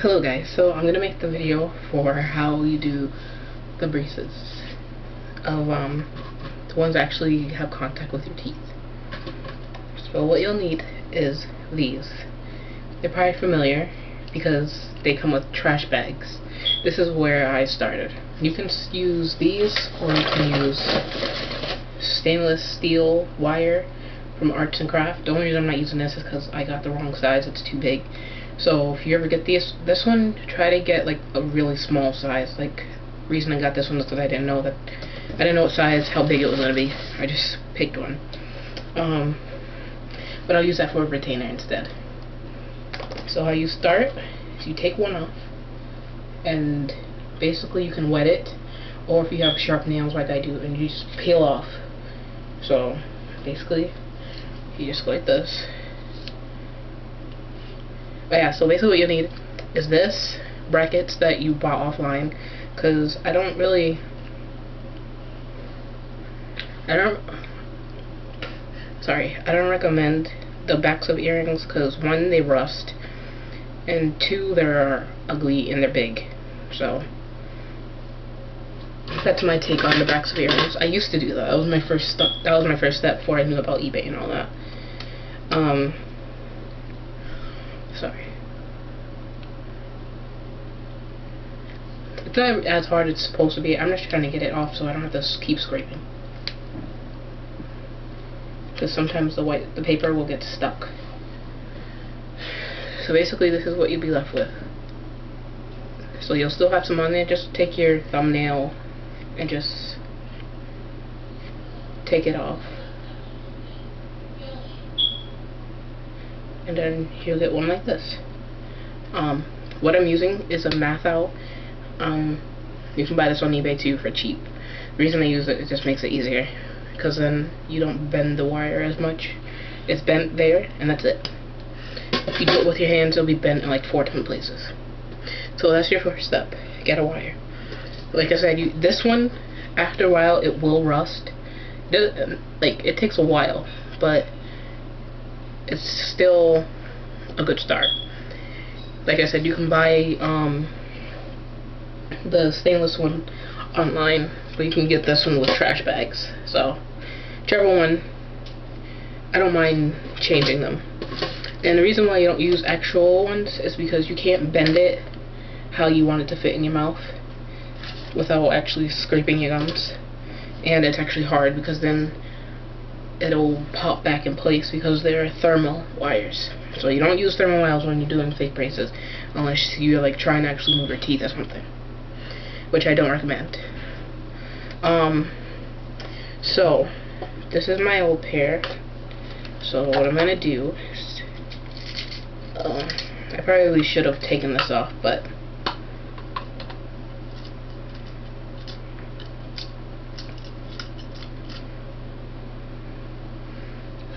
Hello guys, so I'm going to make the video for how you do the braces of the ones that actually have contact with your teeth. So what you'll need is these. They're probably familiar because they come with trash bags. This is where I started. You can use these or you can use stainless steel wire from Arts and Craft. The only reason I'm not using this is because I got the wrong size, it's too big. So if you ever get this one, try to get like a really small size. Like, reason I got this one is because I didn't know what size, how big it was gonna be. I just picked one. But I'll use that for a retainer instead. So how you start is you take one off, and basically you can wet it, or if you have sharp nails like I do, and you just peel off. So basically, you just go like this. But yeah, so basically what you need is this, brackets that you bought offline, because I don't recommend the backs of earrings, because one, they rust, and two, they're ugly and they're big. So that's my take on the backs of earrings. I used to do that. That was my first step before I knew about eBay and all that. Sorry. It's not as hard as it's supposed to be. I'm just trying to get it off so I don't have to keep scraping. Because sometimes the paper will get stuck. So basically this is what you'll be left with. So you'll still have some on there. Just take your thumbnail and just take it off. And then you'll get one like this. What I'm using is a math out. You can buy this on eBay too for cheap. The reason I use it just makes it easier, because then you don't bend the wire as much. It's bent there, and that's it. If you do it with your hands, it'll be bent in like 4 different places. So that's your first step. Get a wire. Like I said, this one, after a while, it will rust. It takes a while, but it's still a good start. Like I said, you can buy the stainless one online, but you can get this one with trash bags. So whichever one, I don't mind changing them. And the reason why you don't use actual ones is because you can't bend it how you want it to fit in your mouth without actually scraping your gums. And it's actually hard because then it'll pop back in place because they're thermal wires. So you don't use thermal wires when you're doing fake braces unless you're like trying to actually move your teeth or something, which I don't recommend. So this is my old pair. So what I'm gonna do is, I probably should have taken this off, but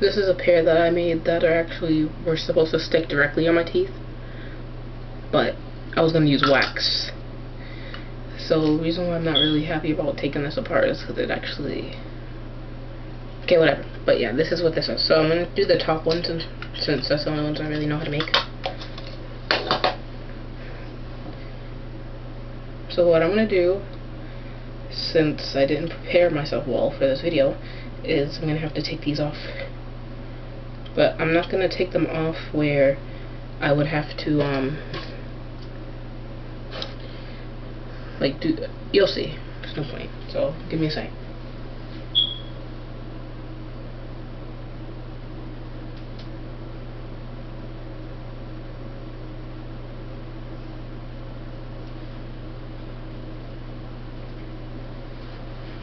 this is a pair that I made that were supposed to stick directly on my teeth, but I was gonna use wax. So the reason why I'm not really happy about taking this apart is because it actually... Okay, whatever. But yeah, this is what this is. So I'm going to do the top ones, since that's the only ones I really know how to make. So what I'm going to do, since I didn't prepare myself well for this video, is I'm going to have to take these off. But I'm not going to take them off where I would have to, you'll see. There's no point. So give me a second.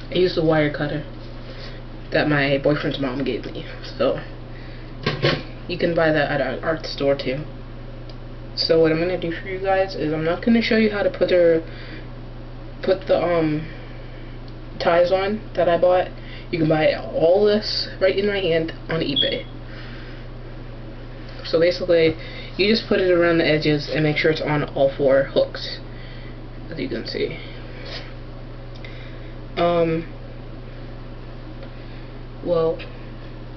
I used a wire cutter that my boyfriend's mom gave me, so you can buy that at an art store too. So what I'm gonna do for you guys is I'm not gonna show you how to put the ties on that I bought. You can buy all this right in my hand on eBay. So basically, you just put it around the edges and make sure it's on all 4 hooks, as you can see. Well,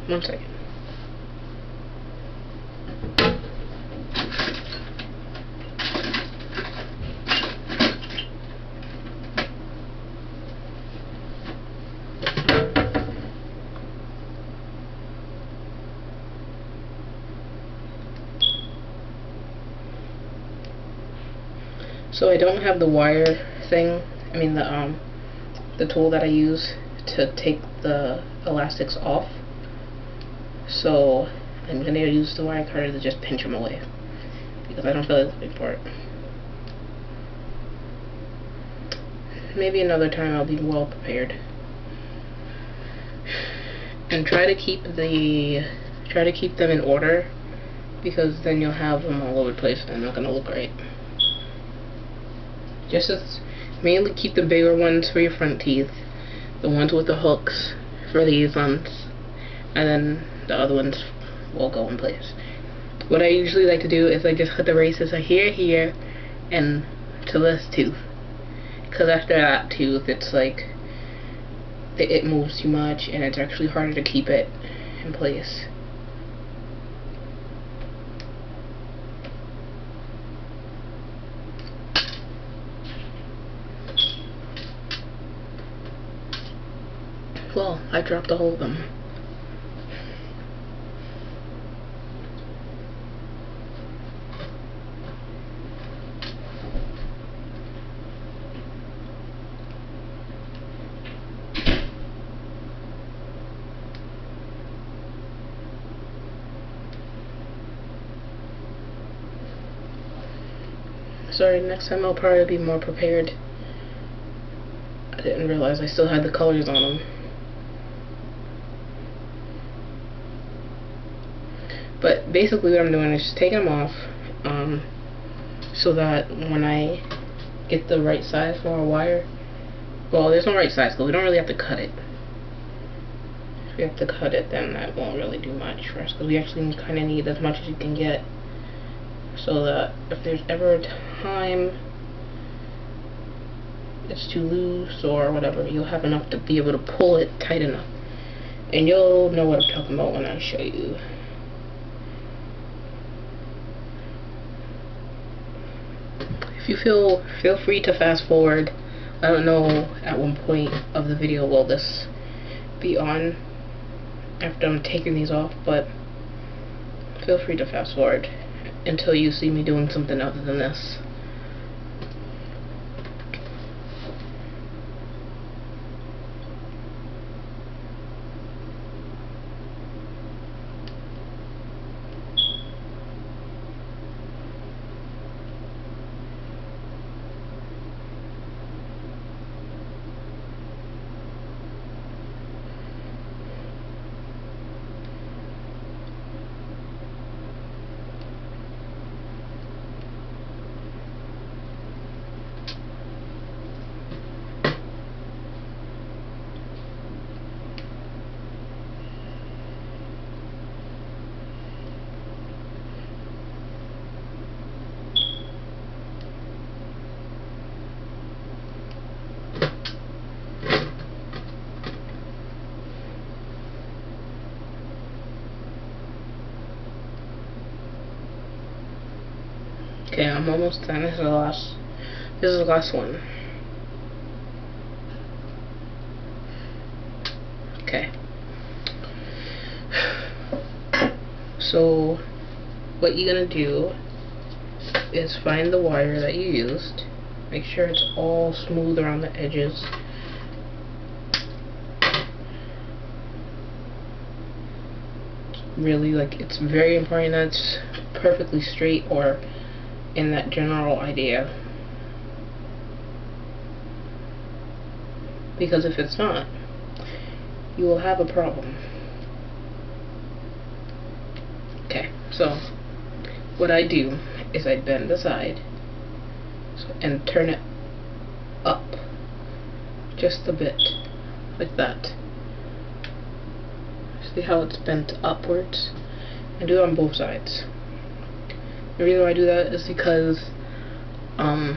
one second. So I don't have the wire thing, I mean the tool that I use to take the elastics off. So I'm gonna use the wire cutter to just pinch them away, because I don't feel like looking for it. Maybe another time I'll be well prepared. And try to keep them in order, because then you'll have them all over the place and they're not gonna look right. Just as mainly keep the bigger ones for your front teeth, the ones with the hooks for these ones, and then the other ones will go in place. What I usually like to do is I just put the braces here, and to this tooth. Because after that tooth, it's like it moves too much, and it's actually harder to keep it in place. Well, I dropped all of them. Sorry, next time I'll probably be more prepared. I didn't realize I still had the colors on them. But basically what I'm doing is just taking them off, so that when I get the right size for our wire, well, there's no right size because we don't really have to cut it. If we have to cut it, then that won't really do much for us, because we actually kind of need as much as you can get, so that if there's ever a time it's too loose or whatever, you'll have enough to be able to pull it tight enough. And you'll know what I'm talking about when I show you. If you feel free to fast forward. I don't know at what point of the video will this be on after I'm taking these off, but feel free to fast forward until you see me doing something other than this. Okay, I'm almost done. This is the last one. Okay. So what you're gonna do is find the wire that you used. Make sure it's all smooth around the edges. Really, like, it's very important that it's perfectly straight or in that general idea, because if it's not, you will have a problem. Okay, so what I do is I bend the side and turn it up just a bit, like that. See how it's bent upwards? I do it on both sides. The reason why I do that is because I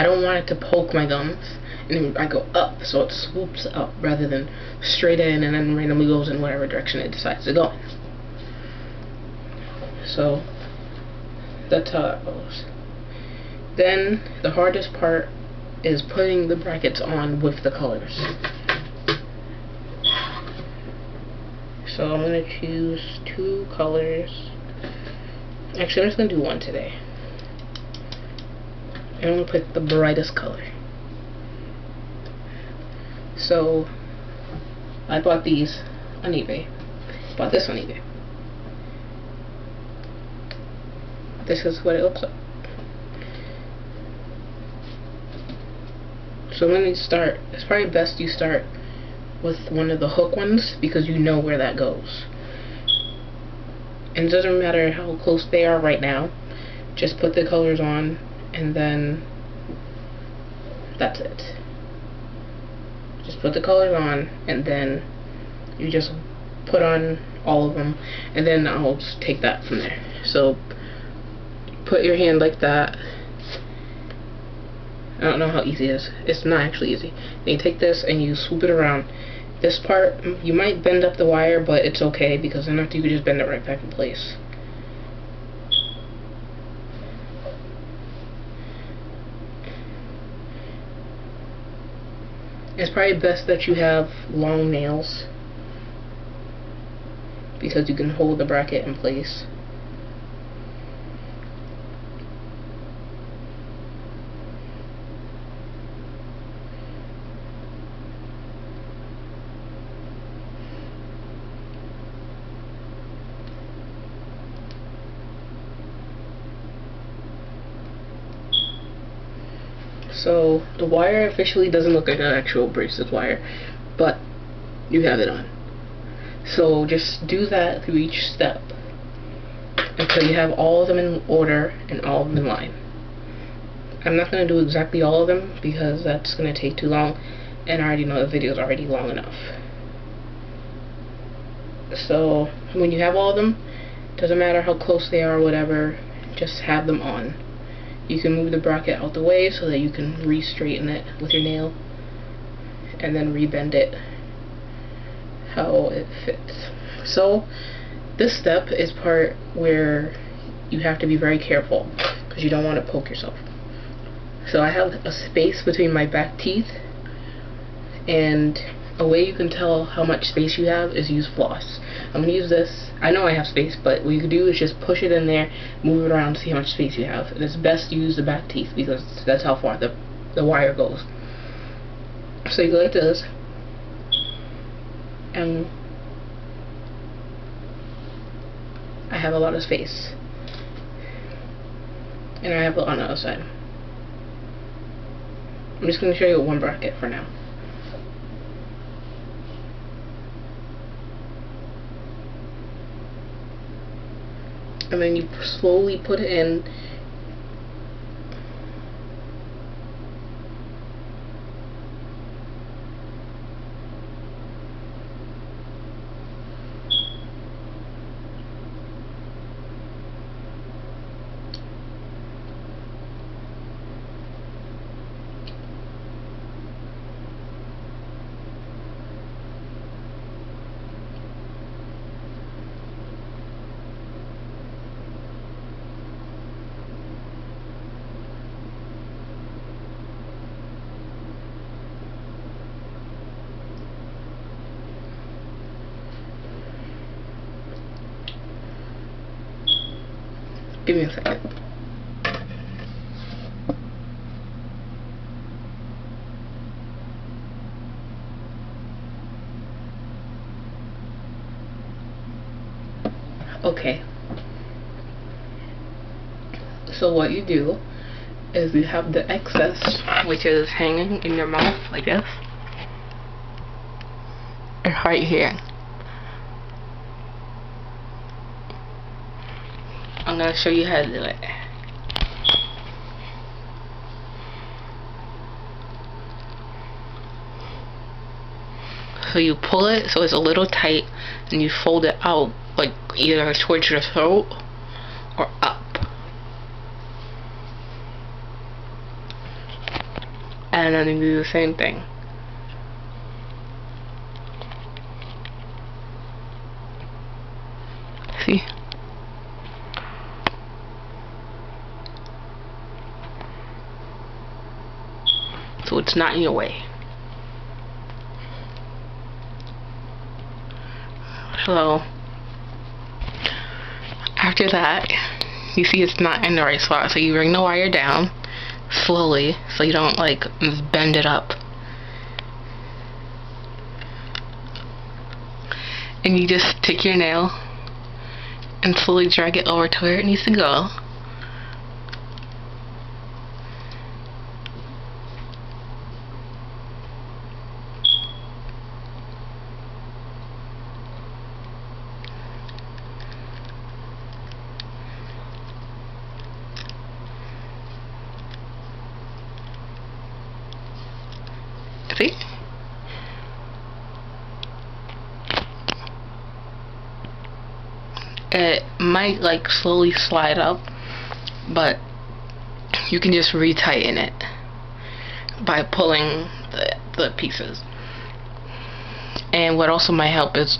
don't want it to poke my gums, and I go up, so it swoops up rather than straight in and then randomly goes in whatever direction it decides to go in. So that's how that goes. Then the hardest part is putting the brackets on with the colors. So I'm going to choose 2 colors. Actually, I'm just going to do one today. And I'm going to pick the brightest color. So I bought these on eBay. Bought this on eBay. This is what it looks like. So when you start, it's probably best you start with one of the hook ones because you know where that goes. And it doesn't matter how close they are right now. Just put the colors on and then that's it. Just put the colors on and then you just put on all of them and then I'll just take that from there. So put your hand like that. I don't know how easy it is. It's not actually easy. Then you take this and you swoop it around. This part, you might bend up the wire, but it's okay because then after you can just bend it right back in place. It's probably best that you have long nails because you can hold the bracket in place. So the wire officially doesn't look like an actual bracelet wire, but you have it on. So just do that through each step until you have all of them in order and all of them in line. I'm not going to do exactly all of them because that's going to take too long and I already know the video is already long enough. So when you have all of them, doesn't matter how close they are or whatever, just have them on. You can move the bracket out the way so that you can re-straighten it with your nail and then re-bend it how it fits. So this step is part where you have to be very careful because you don't want to poke yourself. So I have a space between my back teeth, and a way you can tell how much space you have is use floss. I'm going to use this. I know I have space, but what you can do is just push it in there, move it around to see how much space you have. And it's best to use the back teeth because that's how far the wire goes. So you go like this, and I have a lot of space. And I have it on the other side. I'm just going to show you one bracket for now. And then you slowly put it in. Give me a second. Okay. So what you do is you have the excess, which is hanging in your mouth like this, and right here. I'm going to show you how to do it. So you pull it so it's a little tight and you fold it out like either towards your throat or up. And then you do the same thing. See? So it's not in your way. So after that, you see it's not in the right spot, so you bring the wire down slowly so you don't like bend it up. And you just take your nail and slowly drag it over to where it needs to go. See? It might like slowly slide up, but you can just retighten it by pulling the pieces. And what also might help is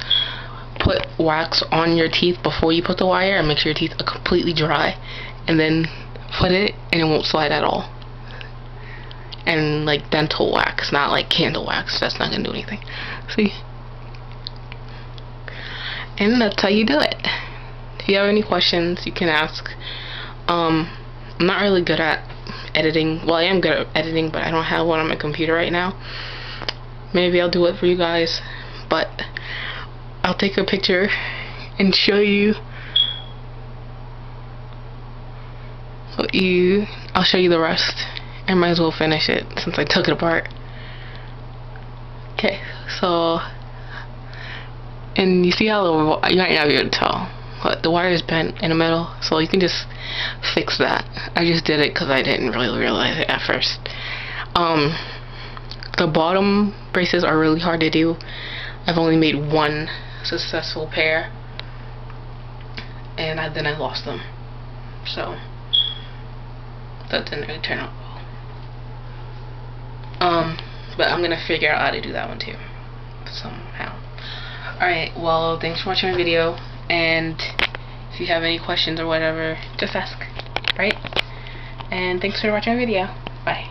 put wax on your teeth before you put the wire and make sure your teeth are completely dry, and then put it and it won't slide at all. And like dental wax, not like candle wax. That's not gonna do anything. See? And that's how you do it. If you have any questions, you can ask. I'm not really good at editing. Well, I am good at editing, but I don't have one on my computer right now. Maybe I'll do it for you guys, but I'll take a picture and show you I'll show you the rest. I might as well finish it since I took it apart. Okay, so, and you see how you might not be able to tell, but the wire is bent in the middle, so you can just fix that. I just did it because I didn't really realize it at first. The bottom braces are really hard to do. I've only made one successful pair, and then I lost them, so that didn't really turn out well. But I'm gonna figure out how to do that one too, somehow. Alright, well, thanks for watching my video, and if you have any questions or whatever, just ask, right? And thanks for watching my video. Bye.